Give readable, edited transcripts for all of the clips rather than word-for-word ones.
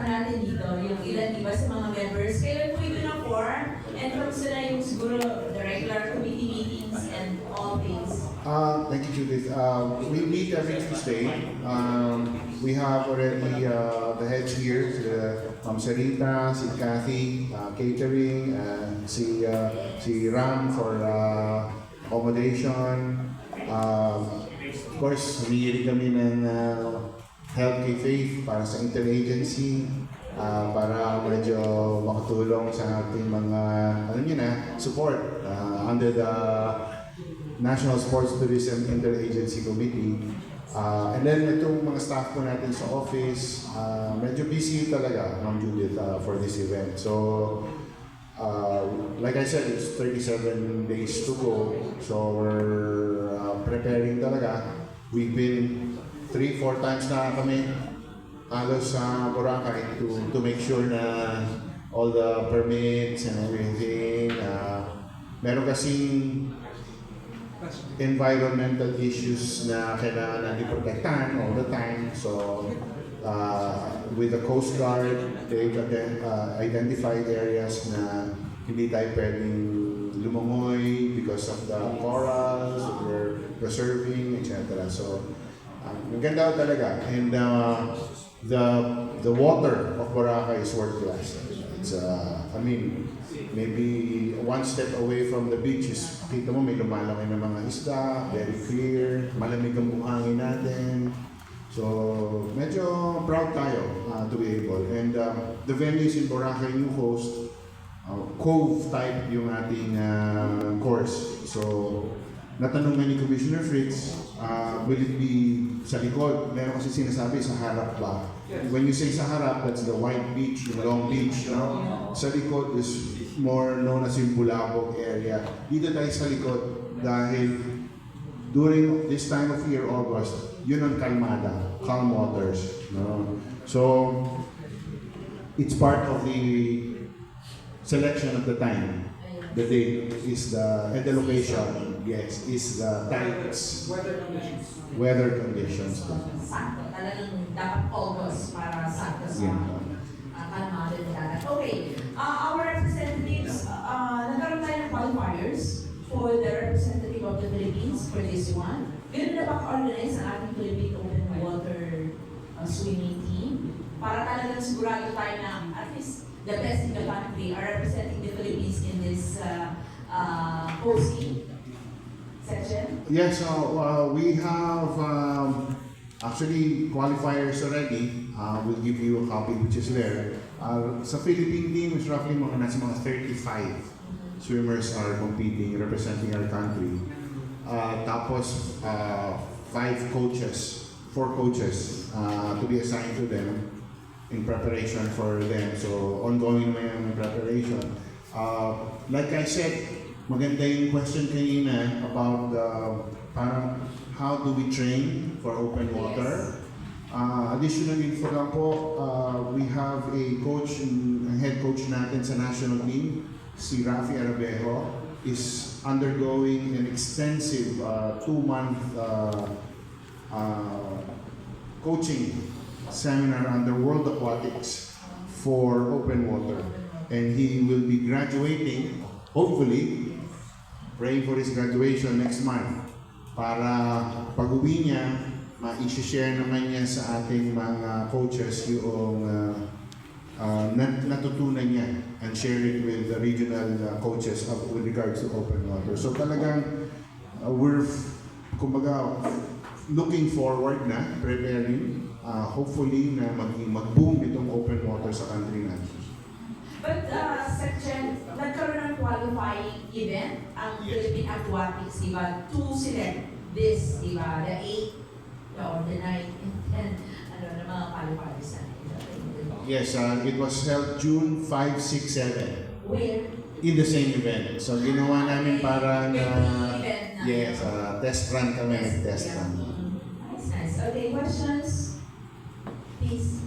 kasama natin dito, yung ilan iba sa mga members. Kailan po ito na-form? And kamusta na yung siguro the regular committee meetings and all things? Thank you, Judith. We meet every Tuesday. We have already the heads here, Ma'am Sarita, si Kathy, catering, and si Ram for accommodation. Of course, humingi kami ng help kay Faith para sa interagency, para medyo makatulong sa ating mga support under the National Sports Tourism Interagency Committee. And then itong mga staff po natin sa office, medyo busy talaga, Ma'am Judith, for this event. So, like I said, it's 37 days to go. So we're preparing talaga. We've been 3-4 times na kami halos sa Boracay to make sure na all the permits and everything. Meron kasing environmental issues na kailangan natin protektahan all the time. So, with the Coast Guard, they've identified areas na hindi tayo pwedeng lumangoy because of the corals that we're preserving, etc. So, maganda talaga. And the water of Boracay is world class. It's, maybe one step away from the beach is, kita mo may lumalaki na mga isda, very clear, malamig ang buhangin natin. So, medyo proud tayo to be able. And the venues in Boracay New Coast, cove type yung ating course. So, natanong nga ni Commissioner Fritz, will it be sa likod? Meron kasi sinasabi sa harap ba? When you say sa harap, that's the wide beach, the long beach. No? Sa likod is more known as yung Bulabog area. Dito tayo sa likod dahil during this time of year, August, yun ang kalmada, calm waters. No? So, it's part of the selection of the time. The date is and the location, yes, is the times. Weather conditions. Sakto. Talagang dapat August para sakto sa kalmado ng dagat. Okay. Our representatives, nagkaroon tayo ng qualifiers for the representative of the Philippines for this one. Ganun na ba ka-organize ang ating Philippine Open Water swimming team? Para talagang sigurado tayo na at least the best in the country are representing the Philippines in this hosting section? Yes, so we have actually qualifiers already. We'll give you a copy which is there. Sa Philippine team is roughly nasa mga 35 swimmers are competing, representing our country. Tapos 4 coaches to be assigned to them in preparation for them. So ongoing naman yung preparation. Like I said, maganda yung question kanina about parang how do we train for open water. Additionally, for example, we have a head coach natin sa national team, si Rafi Arabejo, is undergoing an extensive 2-month coaching seminar under World Aquatics for open water. And he will be graduating, hopefully, praying for his graduation next month. Para pag-uwi niya, ma-share naman niya sa ating mga coaches yung natutunan niya and share it with the regional coaches with regards to open water. So talagang we're looking forward na, preparing, hopefully na mag-boom itong open water sa country natin. But, Section, nagkaroon ng qualifying event ang Philippine Aquatics, diba? To select this, diba? The 8th or the 9th and the mga qualifiers natin. Yes, it was held June 5, 6, 7. Where? In the same event. So ginawa namin parang event na. yes, test run kami, test run. Nice. Okay, questions? Please.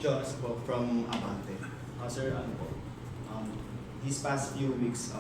Jonas po from Abante. Sir, these past few weeks,